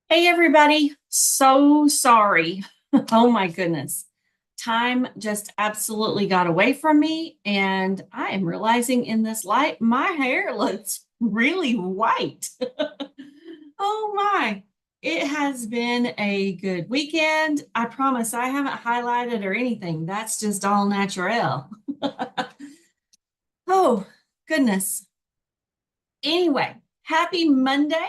Hey, everybody. So sorry. Oh, my goodness. Time just absolutely got away from me. And I am realizing in this light, my hair looks really white. Oh, my. It has been a good weekend. I promise I haven't highlighted or anything. That's just all natural. Oh, goodness. Anyway, happy Monday.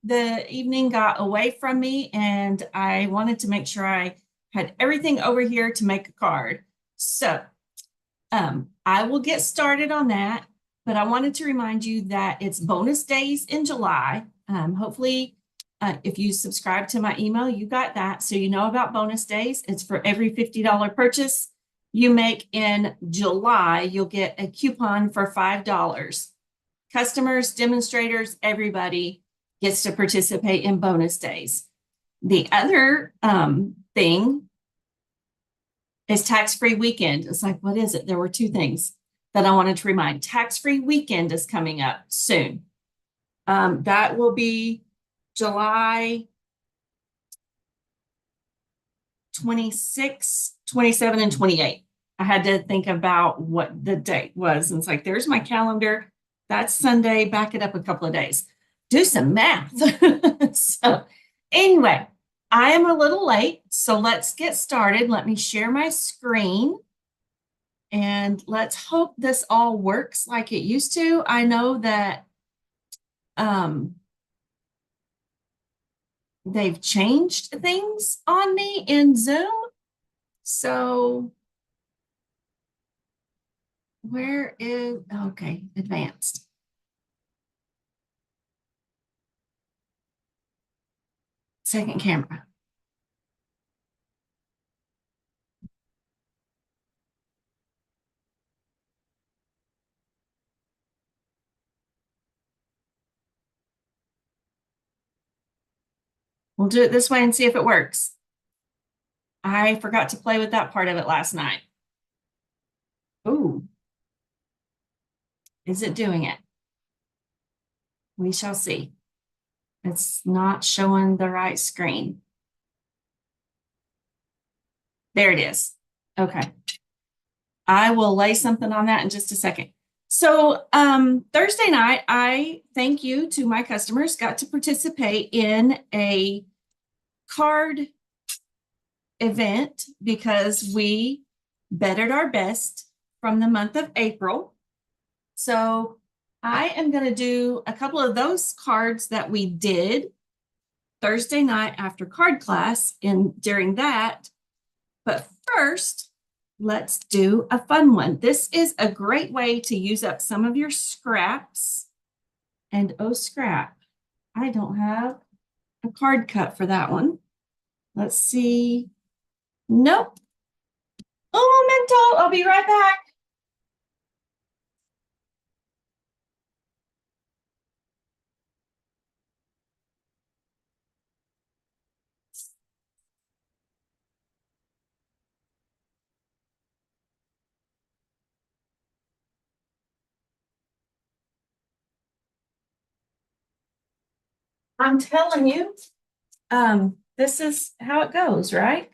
The evening got away from me, and I wanted to make sure I had everything over here to make a card. So I will get started on that, but I wanted to remind you that it's bonus days in July. Hopefully, if you subscribe to my email, you got that. So you know about bonus days. It's for every $50 purchase you make in July, you'll get a coupon for $5. Customers, demonstrators, everybody gets to participate in bonus days. The other thing is tax-free weekend. It's like, what is it? There were two things that I wanted to remind. Tax-free weekend is coming up soon. That will be July 26, 27, and 28. I had to think about what the date was. And it's like, there's my calendar. That's Sunday. Back it up a couple of days. Do some math. So anyway, I am a little late. So let's get started. Let me share my screen. And let's hope this all works like it used to. I know that they've changed things on me in Zoom. So where is, okay, advanced. Second camera. We'll do it this way and see if it works. I forgot to play with that part of it last night. Ooh, is it doing it? We shall see. It's not showing the right screen. There it is. Okay. I will lay something on that in just a second. So Thursday night, I thank you to my customers, got to participate in a card event because we bettered our best from the month of April. So I am going to do a couple of those cards that we did Thursday night after card class and during that. But first, let's do a fun one. This is a great way to use up some of your scraps. And oh, scrap, I don't have a card cut for that one. Let's see. Nope. Oh, mental. I'll be right back. I'm telling you, this is how it goes, right?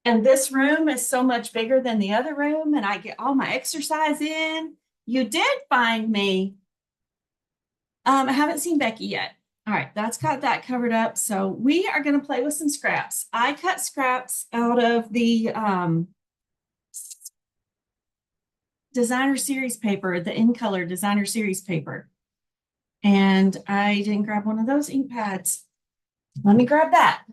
And this room is so much bigger than the other room, and I get all my exercise in. You did find me. I haven't seen Becky yet. All right, that's got that covered up. So we are going to play with some scraps. I cut scraps out of the designer series paper, the in color designer series paper. And I didn't grab one of those ink pads. Let me grab that.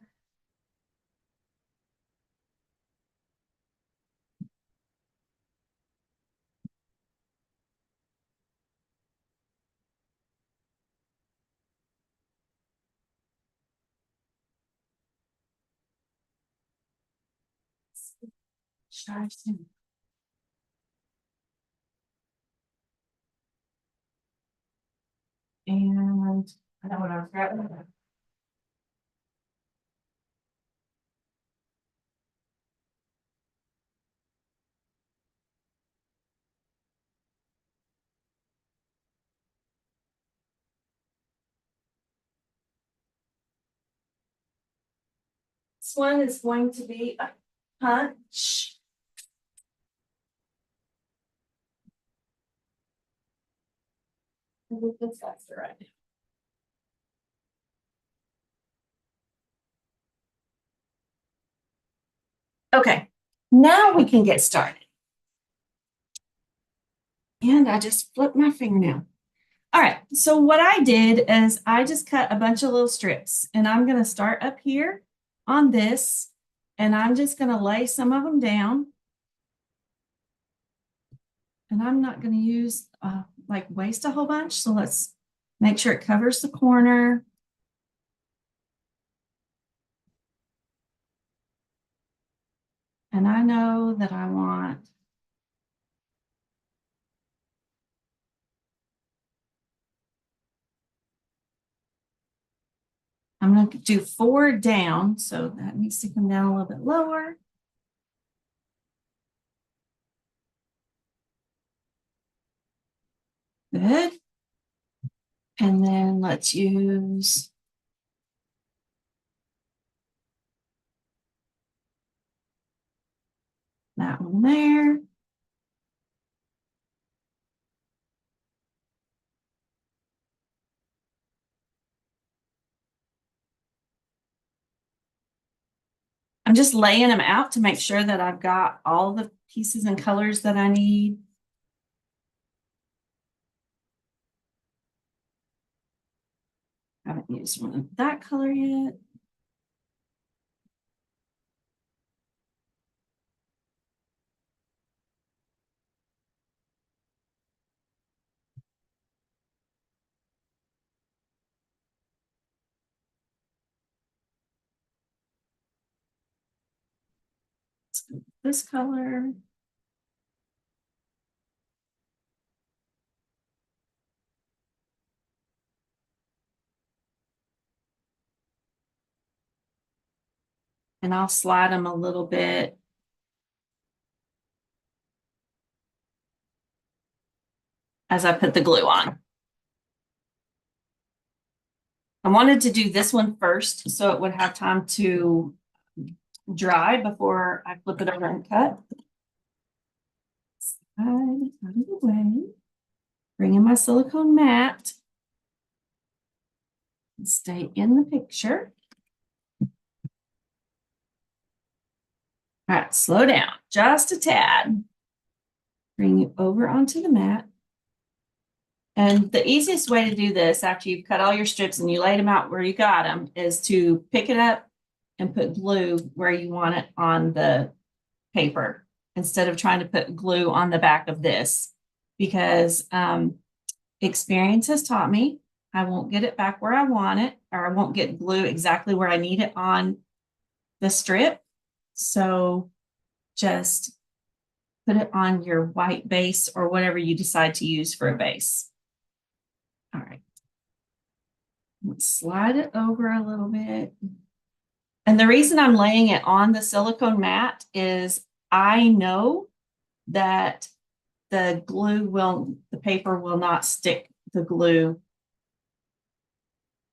and I know what I was grabbing. This one is going to be a punch. That's the right. Okay, now we can get started. And I just flipped my fingernail. All right, so what I did is I just cut a bunch of little strips, and I'm going to start up here on this, and I'm just going to lay some of them down. And I'm not going to use like waste a whole bunch, so let's make sure it covers the corner. And I know that I want I'm going to do 4 down, so that needs to come down a little bit lower. Good. And then let's use that one there. I'm just laying them out to make sure that I've got all the pieces and colors that I need. I haven't used one of that color yet. Let's go with this color. And I'll slide them a little bit as I put the glue on. I wanted to do this one first so it would have time to dry before I flip it over and cut. Slide out of the way. Bring in my silicone mat. And stay in the picture. All right, slow down just a tad. Bring you over onto the mat. And the easiest way to do this after you've cut all your strips and you laid them out where you got them is to pick it up and put glue where you want it on the paper instead of trying to put glue on the back of this, because experience has taught me I won't get it back where I want it, or I won't get glue exactly where I need it on the strip. So just put it on your white base or whatever you decide to use for a base. All right. Let's slide it over a little bit. And the reason I'm laying it on the silicone mat is I know that the paper will not stick the glue.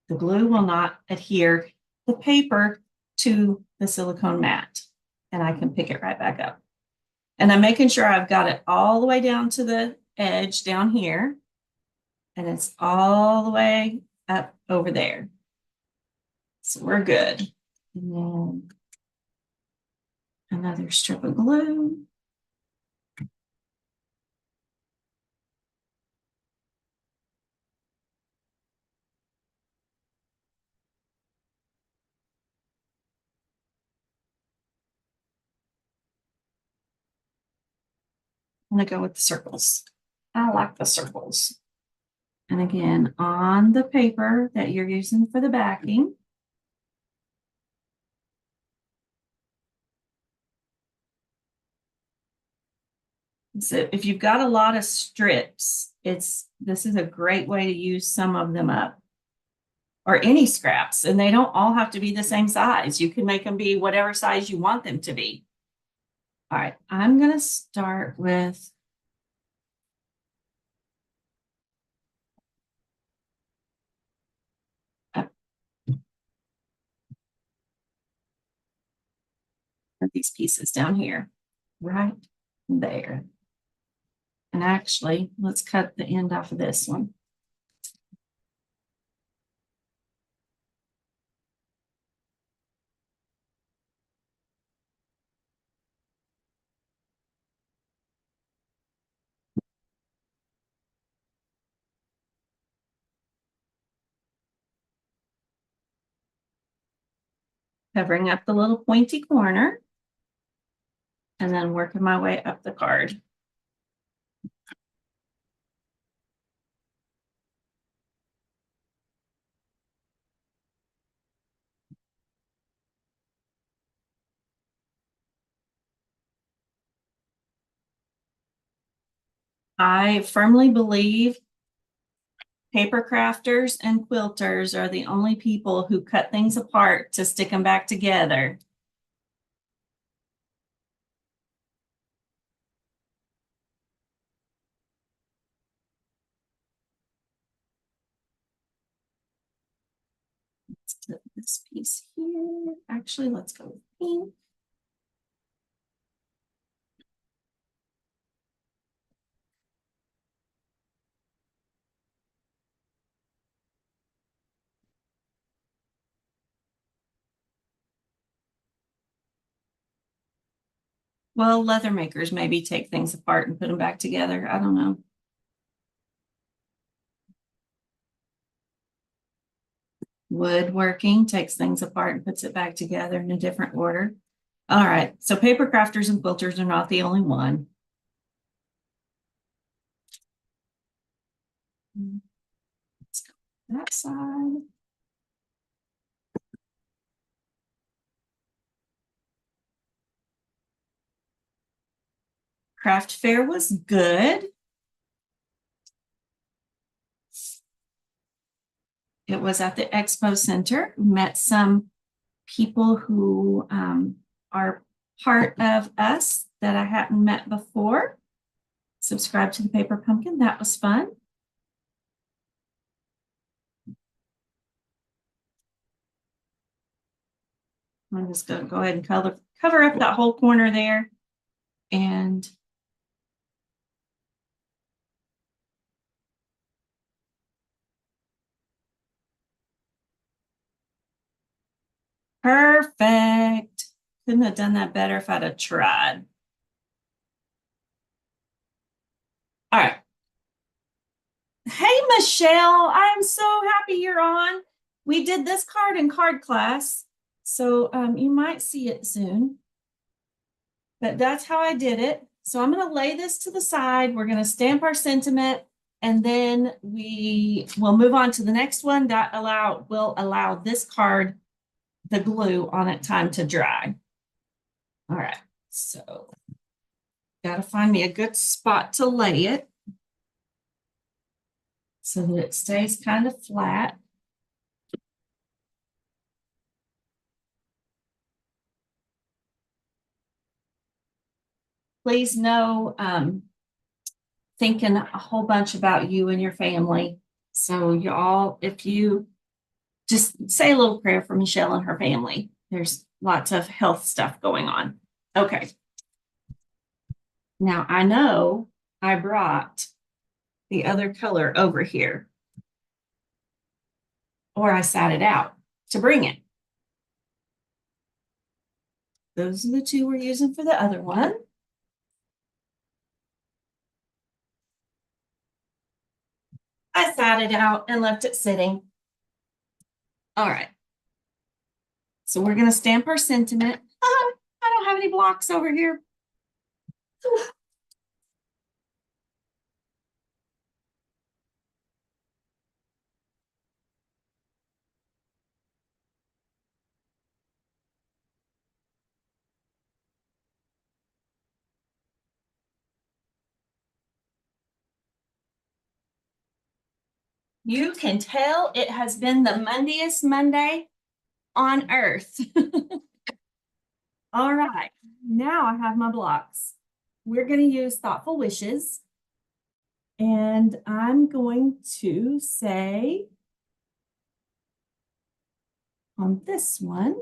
The glue will not adhere the paper to the silicone mat, and I can pick it right back up. And I'm making sure I've got it all the way down to the edge down here, and it's all the way up over there. So we're good. And then another strip of glue. I'm gonna go with the circles. I like the circles. And again, on the paper that you're using for the backing. So if you've got a lot of strips, this is a great way to use some of them up. or any scraps, and they don't all have to be the same size. You can make them be whatever size you want them to be. All right, I'm going to start with these pieces down here, right there. And actually, let's cut the end off of this one. Covering up the little pointy corner and then working my way up the card. I firmly believe paper crafters and quilters are the only people who cut things apart to stick them back together. Let's put this piece here. Actually, let's go with pink. Well, leather makers maybe take things apart and put them back together. I don't know. Woodworking takes things apart and puts it back together in a different order. All right, so paper crafters and quilters are not the only one. Let's go that side. Craft fair was good. It was at the Expo Center. Met some people who are part of us that I hadn't met before. Subscribe to the Paper Pumpkin. That was fun. I'm just going to go ahead and cover up that whole corner there. And perfect. Couldn't have done that better if I'd have tried. All right. Hey, Michelle, I am so happy you're on. We did this card in card class, so you might see it soon. But that's how I did it. So I'm going to lay this to the side. We're going to stamp our sentiment, and then we will move on to the next one that will allow this card, the glue on it, time to dry. All right, so got to find me a good spot to lay it so that it stays kind of flat. Please know, thinking a whole bunch about you and your family. So y'all, if you just say a little prayer for Michelle and her family. There's lots of health stuff going on. Okay. Now I know I brought the other color over here, or I sat it out to bring it. Those are the two we're using for the other one. I sat it out and left it sitting. All right. So we're going to stamp our sentiment. I don't have any blocks over here. You can tell it has been the Mondayest Monday on earth. All right, now I have my blocks. We're going to use Thoughtful Wishes. And I'm going to say on this one,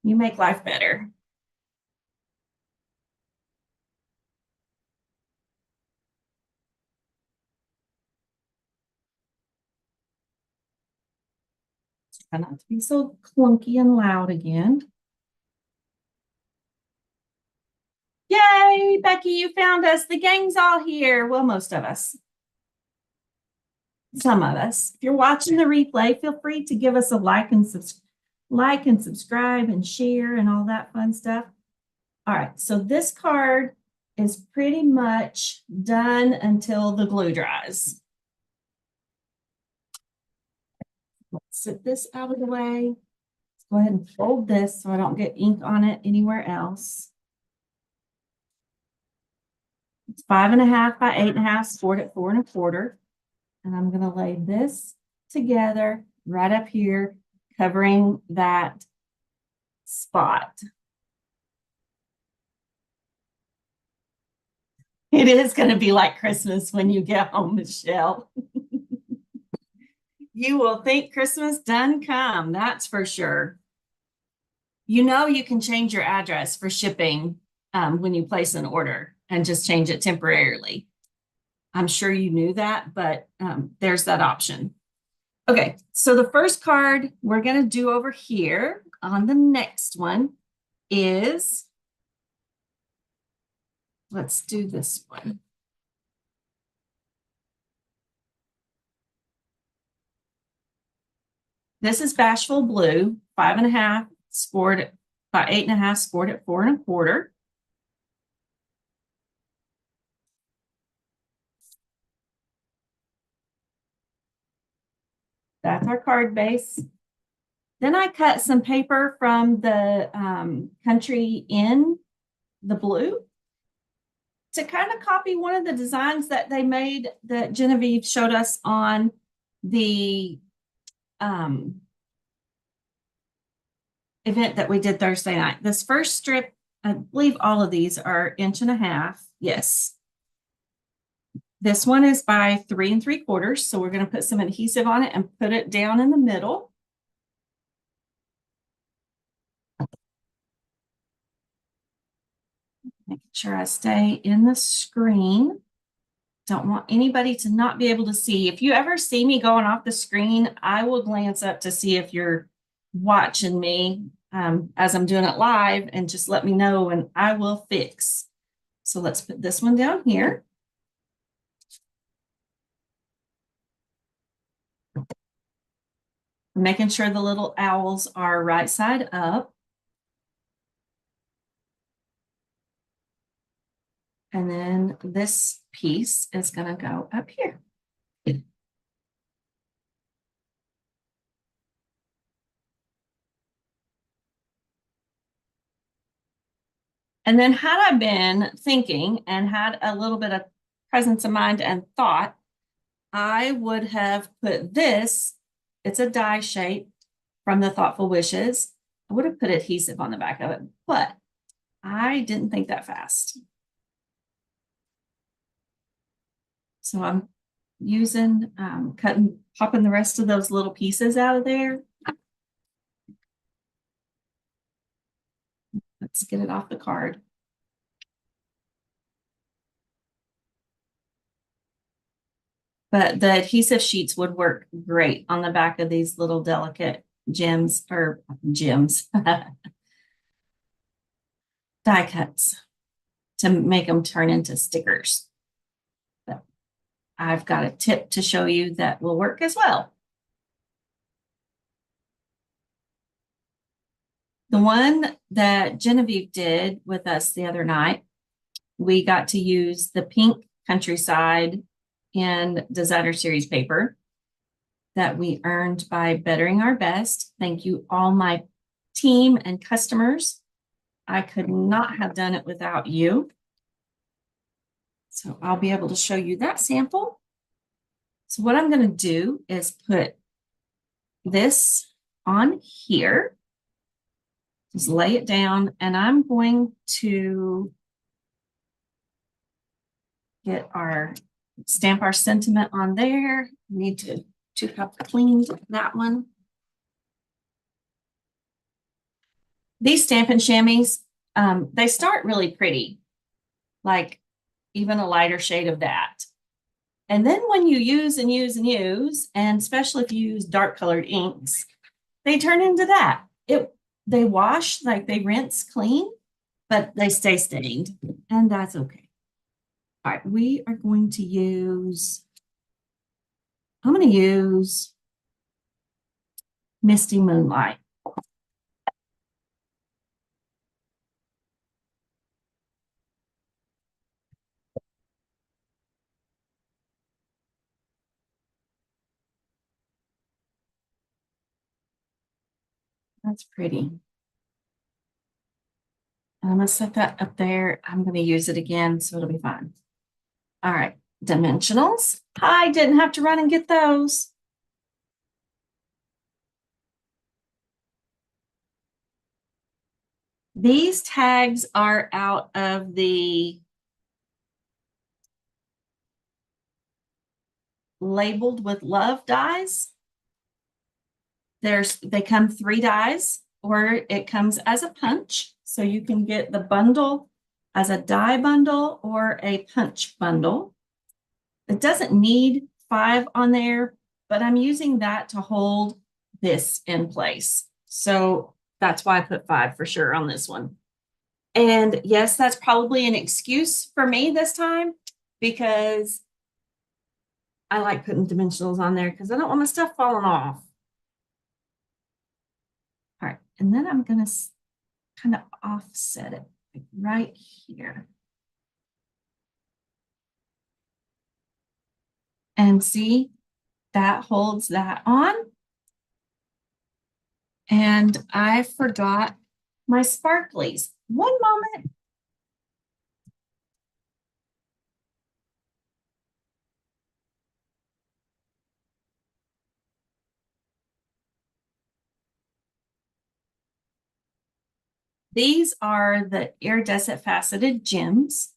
you make life better. Try not to be so clunky and loud again. Yay, Becky, you found us. The gang's all here. Well, most of us. Some of us. If you're watching the replay, feel free to give us a like and subscribe and share and all that fun stuff. All right, so this card is pretty much done until the glue dries. Let's sit this out of the way. Let's go ahead and fold this so I don't get ink on it anywhere else. It's 5.5 by 8.5, scored at 4 1/4. And I'm going to lay this together right up here, covering that spot. It is going to be like Christmas when you get home, Michelle. You will think Christmas done come, that's for sure. You know you can change your address for shipping when you place an order and just change it temporarily. I'm sure you knew that, but there's that option. Okay, so the first card we're going to do over here on the next one is, let's do this one. This is Bashful Blue, 5.5, scored by 8.5, scored at 4 1/4. That's our card base. Then I cut some paper from the Country in the blue to kind of copy one of the designs that they made that Genevieve showed us on the event that we did Thursday night. This first strip, I believe all of these are 1.5 inches. Yes. This one is by 3 3/4. So we're going to put some adhesive on it and put it down in the middle. Making sure I stay in the screen. Don't want anybody to not be able to see. If you ever see me going off the screen, I will glance up to see if you're watching me as I'm doing it live, and just let me know and I will fix. So let's put this one down here. Making sure the little owls are right side up. And then this piece is going to go up here. And then had I been thinking and had a little bit of presence of mind and thought, I would have put this, it's a die shape from the Thoughtful Wishes. I would have put adhesive on the back of it, but I didn't think that fast. So I'm using, popping the rest of those little pieces out of there. Let's get it off the card. But the adhesive sheets would work great on the back of these little delicate gems, or gems, die cuts to make them turn into stickers. But I've got a tip to show you that will work as well. The one that Genevieve did with us the other night, we got to use the pink Countryside and Designer Series paper that we earned by bettering our best. Thank you, all my team and customers. I could not have done it without you. So I'll be able to show you that sample. So what I'm going to do is put this on here. Just lay it down, and I'm going to stamp our sentiment on there. Need to have cleaned that one. These Stampin' Chamois, they start really pretty, like even a lighter shade of that. And then when you use and use and use, and especially if you use dark colored inks, they turn into that. They wash, like they rinse clean, but they stay stained, and that's okay. All right, we are going to use, I'm going to use Misty Moonlight. That's pretty. I'm going to set that up there. I'm going to use it again, so it'll be fine. All right, dimensionals. I didn't have to run and get those. These tags are out of the Labeled with Love dies. They come 3 dies, or it comes as a punch. So you can get the bundle as a die bundle or a punch bundle. It doesn't need 5 on there, but I'm using that to hold this in place. So that's why I put 5 for sure on this one. And yes, that's probably an excuse for me this time, because I like putting dimensionals on there because I don't want my stuff falling off. All right, and then I'm going to kind of offset it right here. And see, that holds that on. And I forgot my sparklies. One moment. These are the iridescent faceted gems.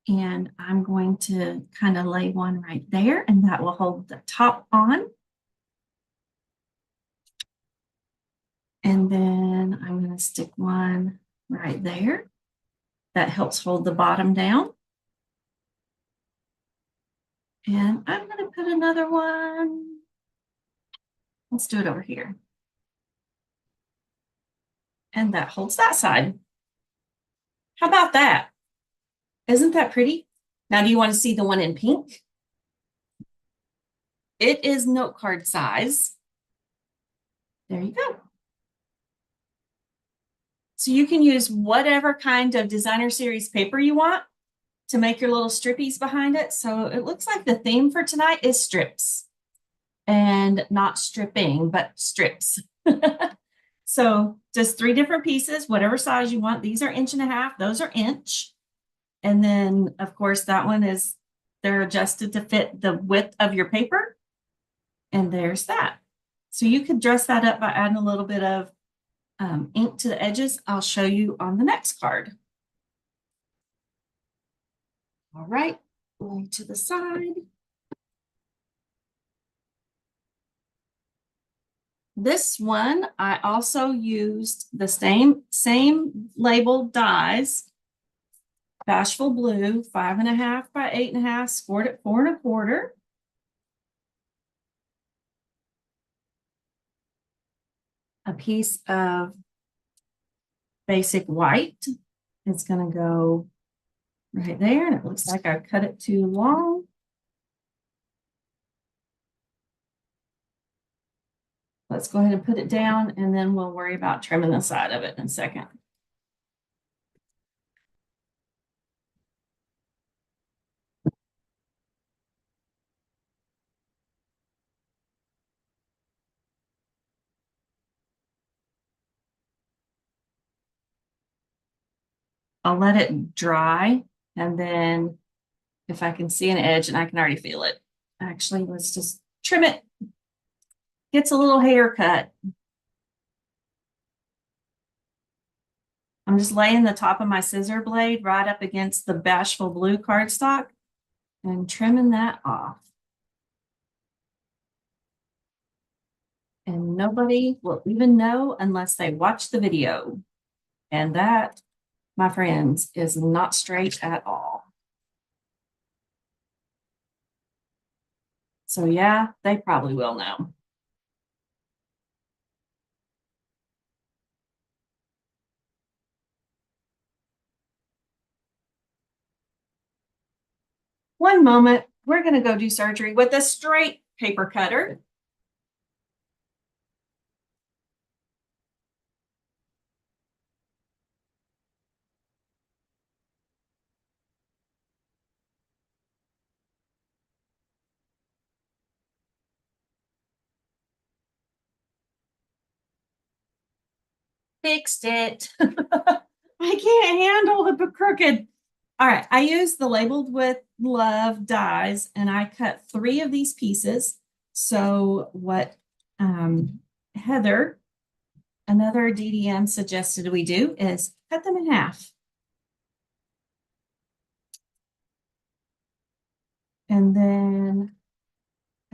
And I'm going to kind of lay one right there, and that will hold the top on. And then I'm going to stick one right there. That helps hold the bottom down. And I'm going to put another one. Let's do it over here. And that holds that side. How about that? Isn't that pretty? Now, do you want to see the one in pink? It is note card size. There you go. So you can use whatever kind of designer series paper you want to make your little strippies behind it. So it looks like the theme for tonight is strips, and not stripping, but strips. So just 3 different pieces, whatever size you want. These are 1.5 inches. Those are inch. And then of course that one is, they're adjusted to fit the width of your paper. And there's that. So you could dress that up by adding a little bit of ink to the edges. I'll show you on the next card. All right, lay to the side. This one, I also used the same labeled dies. Bashful Blue, 5.5 by 8.5, scored at 4.25. A piece of basic white. It's going to go right there, and it looks like I cut it too long. Let's go ahead and put it down, and then we'll worry about trimming the side of it in a second. I'll let it dry, and then if I can see an edge, and I can already feel it. Actually, let's just trim it. Gets a little haircut. I'm just laying the top of my scissor blade right up against the Bashful Blue cardstock and trimming that off. And nobody will even know unless they watch the video. And that, my friends, is not straight at all. So yeah, they probably will know. One moment, we're going to go do surgery with a straight paper cutter. Fixed it. I can't handle the crooked. All right, I used the Labeled with Love dies, and I cut 3 of these pieces. So what Heather, another DDM, suggested we do is cut them in half. And then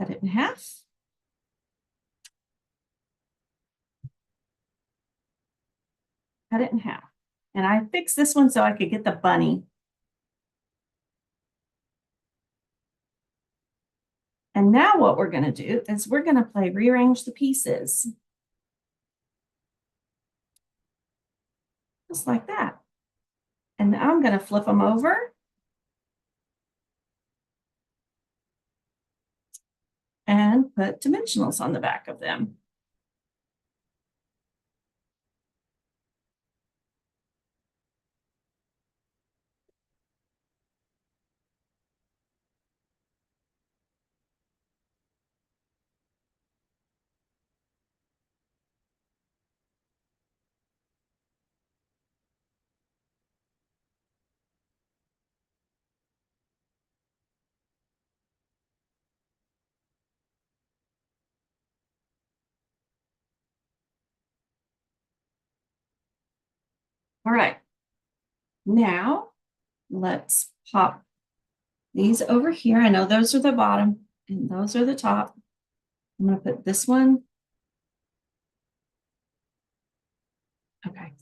cut it in half. Cut it in half. And I fixed this one so I could get the bunny. And now what we're going to do is we're going to play rearrange the pieces. Just like that. And I'm going to flip them over. And put dimensionals on the back of them. All right. Now let's pop these over here. I know those are the bottom and those are the top. I'm going to put this one. Okay.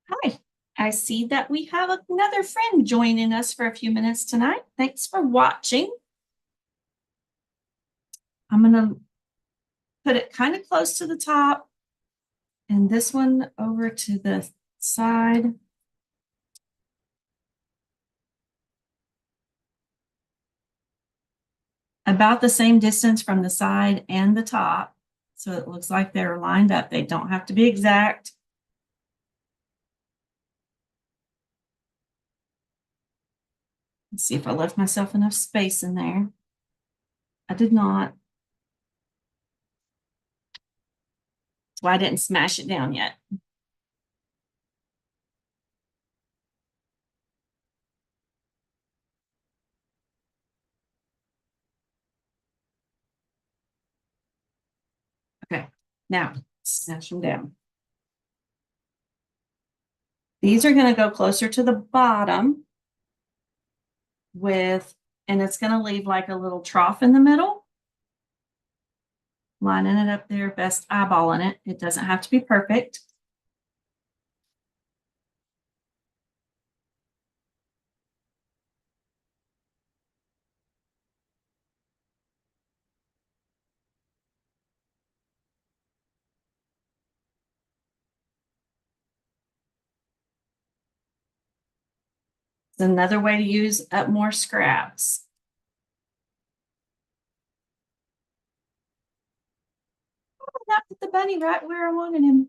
Hi. I see that we have another friend joining us for a few minutes tonight. Thanks for watching. I'm going to put it kind of close to the top and this one over to the side. About the same distance from the side and the top. So it looks like they're lined up. They don't have to be exact. Let's see if I left myself enough space in there. I did not. That's why I didn't smash it down yet. Okay, now smash them down. These are going to go closer to the bottom with, and it's going to leave like a little trough in the middle. Lining it up there, best eyeballing it. It doesn't have to be perfect. It's another way to use up more scraps. That put the bunny right where I wanted him.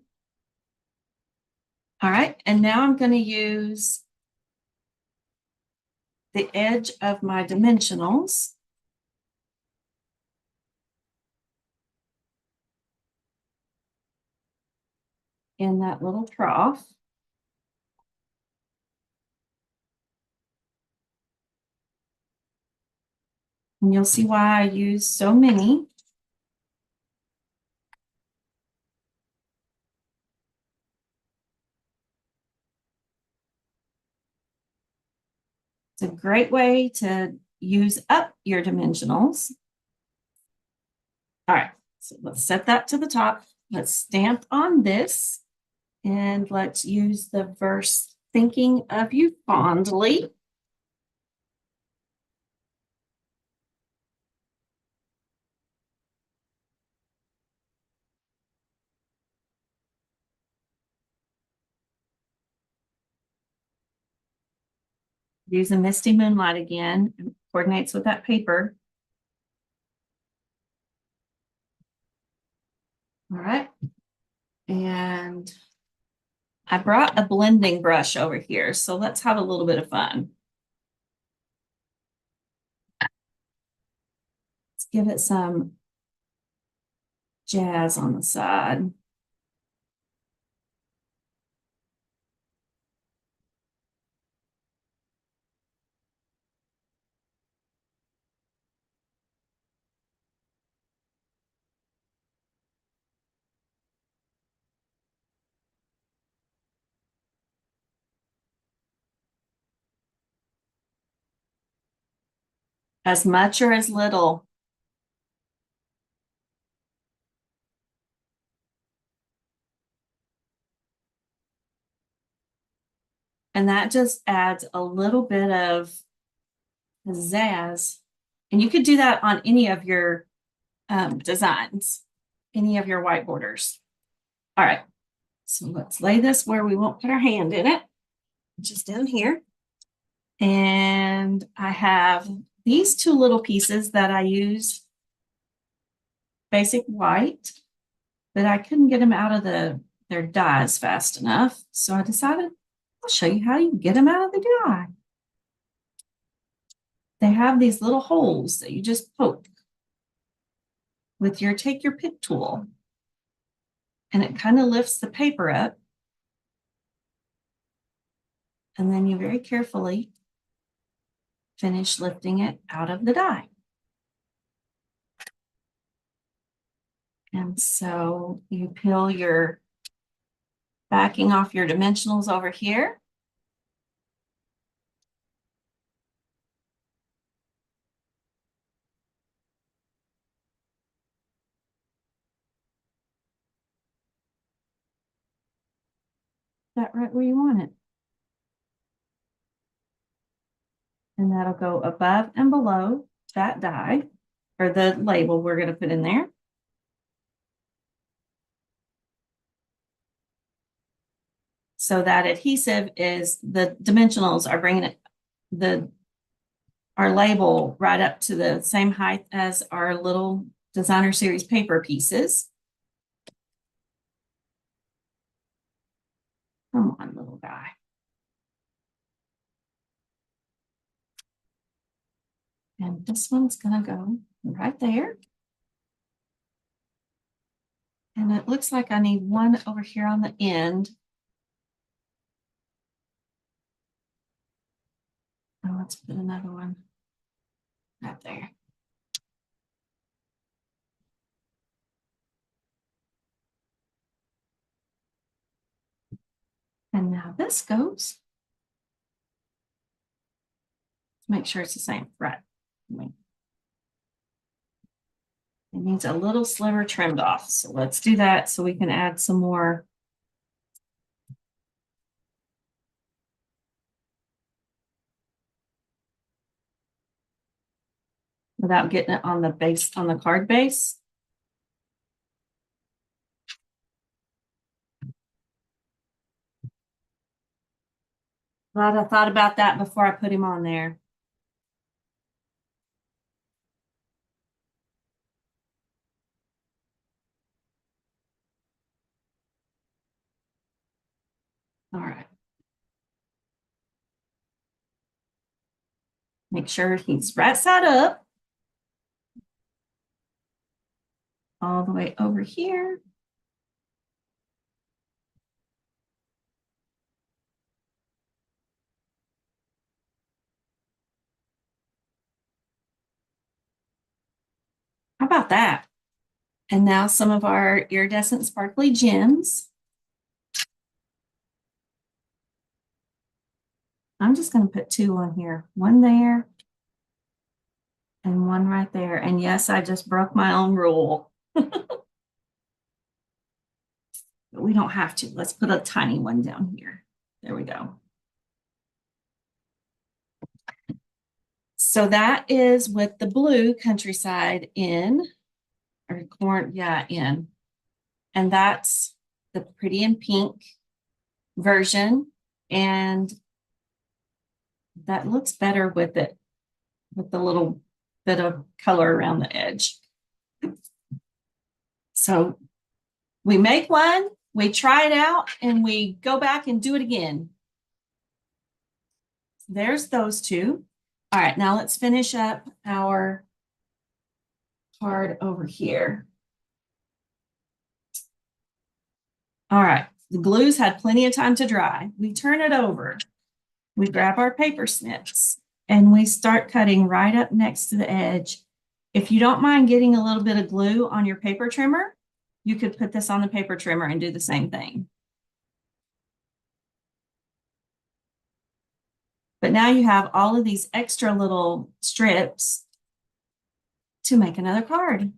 All right, and now I'm going to use the edge of my dimensionals. in that little trough. And you'll see why I use so many. It's a great way to use up your dimensionals. All right, so let's set that to the top. Let's stamp on this and let's use the verse "Thinking of You Fondly." Use a Misty Moonlight again. It coordinates with that paper. All right. And I brought a blending brush over here, so let's have a little bit of fun. Let's give it some jazz on the side. As much or as little. And that just adds a little bit of pizzazz. And you could do that on any of your designs, any of your white borders. All right, so let's lay this where we won't put our hand in it, just down here. And I have these two little pieces that I use basic white, but I couldn't get them out of their dies fast enough. So I decided I'll show you how you get them out of the die. They have these little holes that you just poke with your take your pick tool. And it kind of lifts the paper up. And then you very carefully finish lifting it out of the die. And so you peel your backing off your dimensionals over here. That right where you want it. And that'll go above and below that die, or the label we're going to put in there. So that adhesive is, the dimensionals are bringing it, our label right up to the same height as our little designer series paper pieces. Come on, little guy. And this one's going to go right there. And it looks like I need one over here on the end. Oh, let's put another one right there. And now this goes. Make sure it's the same. Right. It needs a little sliver trimmed off. So let's do that so we can add some more. Without getting it on the base, on the card base. Glad I thought about that before I put him on there. All right. Make sure he's right side up. All the way over here. about that? And now some of our iridescent sparkly gems. I'm just going to put 2 on here, 1 there and 1 right there. And yes, I just broke my own rule. But we don't have to. Let's put a tiny one down here. There we go. So that is with the blue countryside in, or corn, yeah, in. And that's the pretty in pink version. And that looks better with it, with the little bit of color around the edge. So we make one, we try it out, and we go back and do it again. There's those 2. All right, now let's finish up our card over here. All right, the glue's had plenty of time to dry. We turn it over. We grab our paper snips and we start cutting right up next to the edge. If you don't mind getting a little bit of glue on your paper trimmer, you could put this on the paper trimmer and do the same thing. But now you have all of these extra little strips to make another card.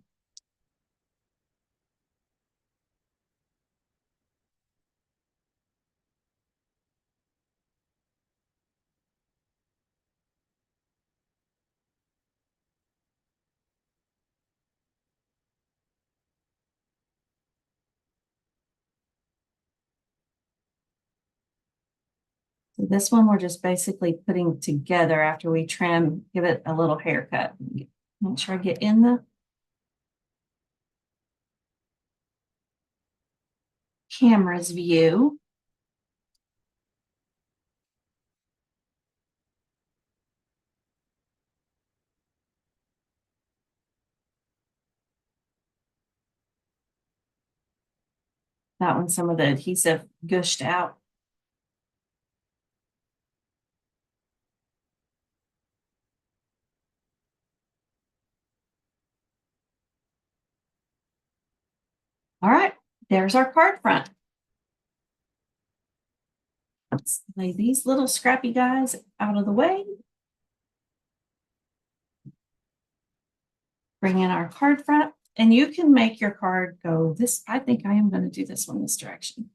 So this one we're just basically putting together after we trim, give it a little haircut. Make sure I get in the camera's view. That one, some of the adhesive gushed out. All right, there's our card front. Let's lay these little scrappy guys out of the way. Bring in our card front, and you can make your card go this. I think I am going to do this one this direction.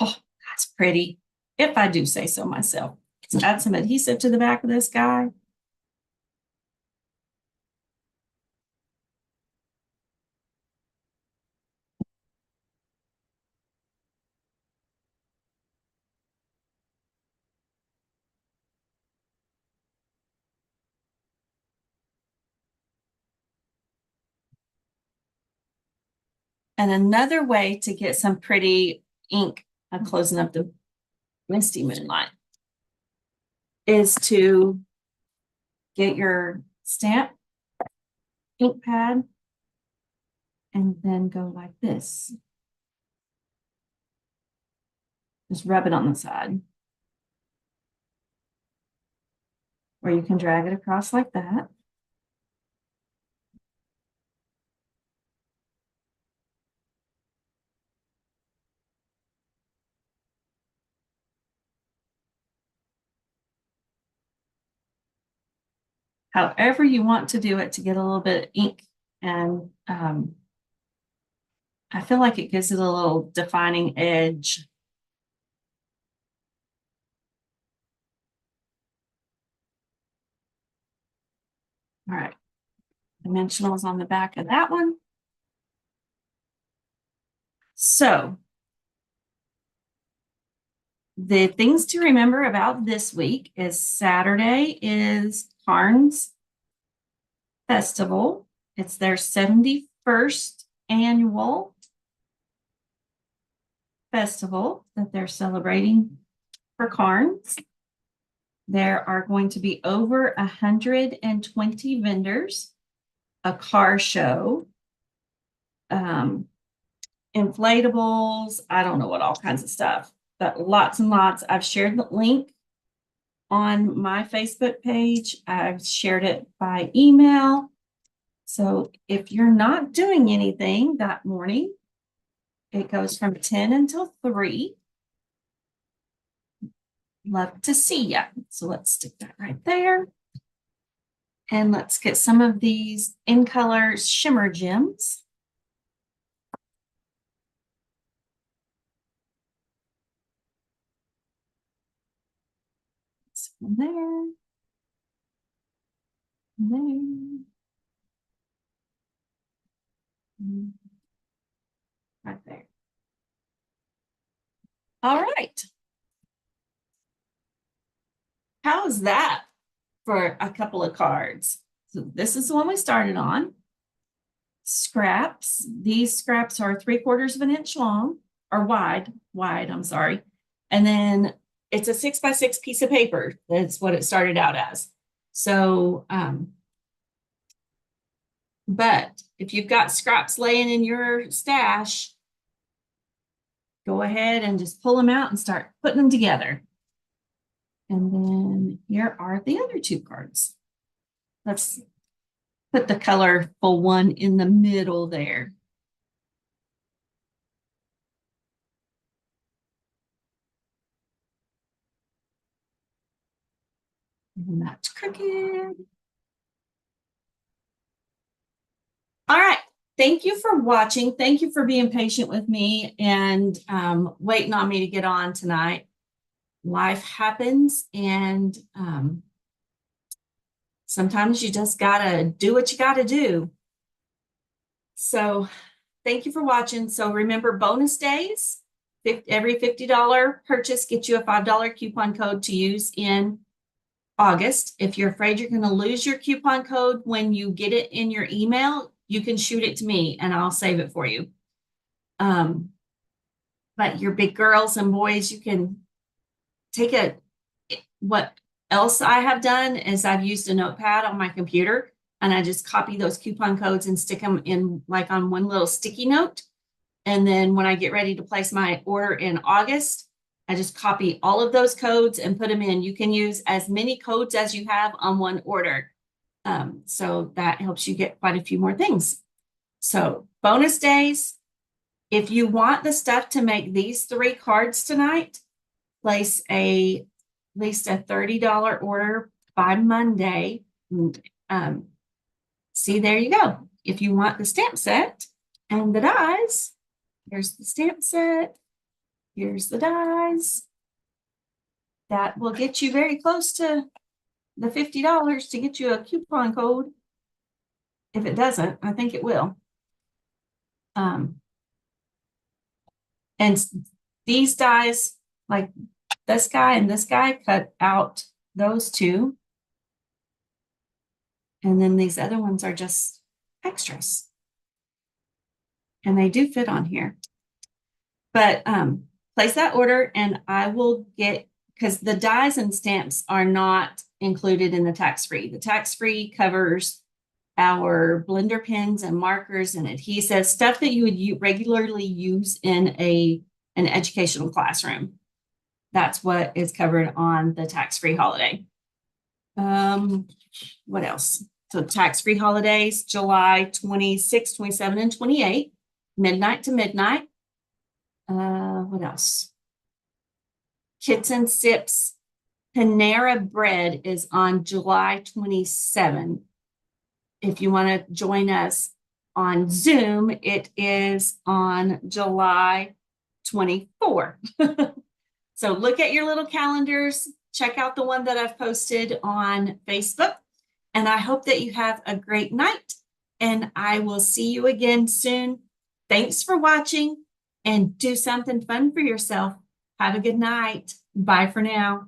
Oh, that's pretty, if I do say so myself. Let's add some adhesive to the back of this guy. And another way to get some pretty ink, I'm closing up the misty moonlight, is to get your stamp ink pad and then go like this. Just rub it on the side. Or you can drag it across like that. However you want to do it to get a little bit of ink, and I feel like it gives it a little defining edge. All right, dimensionals on the back of that one. So the things to remember about this week is Saturday is Carnes Festival. It's their 71st annual festival that they're celebrating for Carnes. There are going to be over 120 vendors, a car show, inflatables, I don't know what, all kinds of stuff, but lots and lots. I've shared the link on my Facebook page. I've shared it by email. So if you're not doing anything that morning, it goes from 10 until 3. Love to see you. So let's stick that right there. And let's get some of these In Color shimmer gems. There. There. Right there. All right. How's that for a couple of cards? So this is the one we started on. Scraps. These scraps are 3/4 of an inch long, or wide, I'm sorry. And then it's a 6x6 piece of paper. That's what it started out as. So, but if you've got scraps laying in your stash, go ahead and just pull them out and start putting them together. And then here are the other 2 cards. Let's put the colorful one in the middle there. And that's crooked. All right. Thank you for watching. Thank you for being patient with me and waiting on me to get on tonight. Life happens, and sometimes you just gotta do what you gotta do. So thank you for watching. So remember, bonus days, every $50 purchase gets you a $5 coupon code to use in August. If you're afraid you're going to lose your coupon code when you get it in your email, you can shoot it to me and I'll save it for you. But your big girls and boys, you can take what else I have done is I've used a notepad on my computer, and I just copy those coupon codes and stick them in like on one little sticky note. And then when I get ready to place my order in August, I just copy all of those codes and put them in. You can use as many codes as you have on one order. So that helps you get quite a few more things. So bonus days, if you want the stuff to make these 3 cards tonight, place at least a $30 order by Monday. See, there you go. If you want the stamp set and the dies, here's the stamp set. Here's the dies. That will get you very close to the $50 to get you a coupon code. If it doesn't, I think it will. And these dies, like this guy and this guy, cut out those 2. And then these other ones are just extras. And they do fit on here. But place that order and I will get, because the dies and stamps are not included in the tax-free. The tax-free covers our blender pens and markers and adhesives, stuff that you would regularly use in an educational classroom. That's what is covered on the tax-free holiday. What else? So tax-free holidays, July 26, 27, and 28, midnight to midnight. What else? Kits and Sips Panera Bread is on July 27. If you want to join us on Zoom, it is on July 24. So look at your little calendars, check out the one that I've posted on Facebook, and I hope that you have a great night, and I will see you again soon. Thanks for watching, and do something fun for yourself. Have a good night. Bye for now.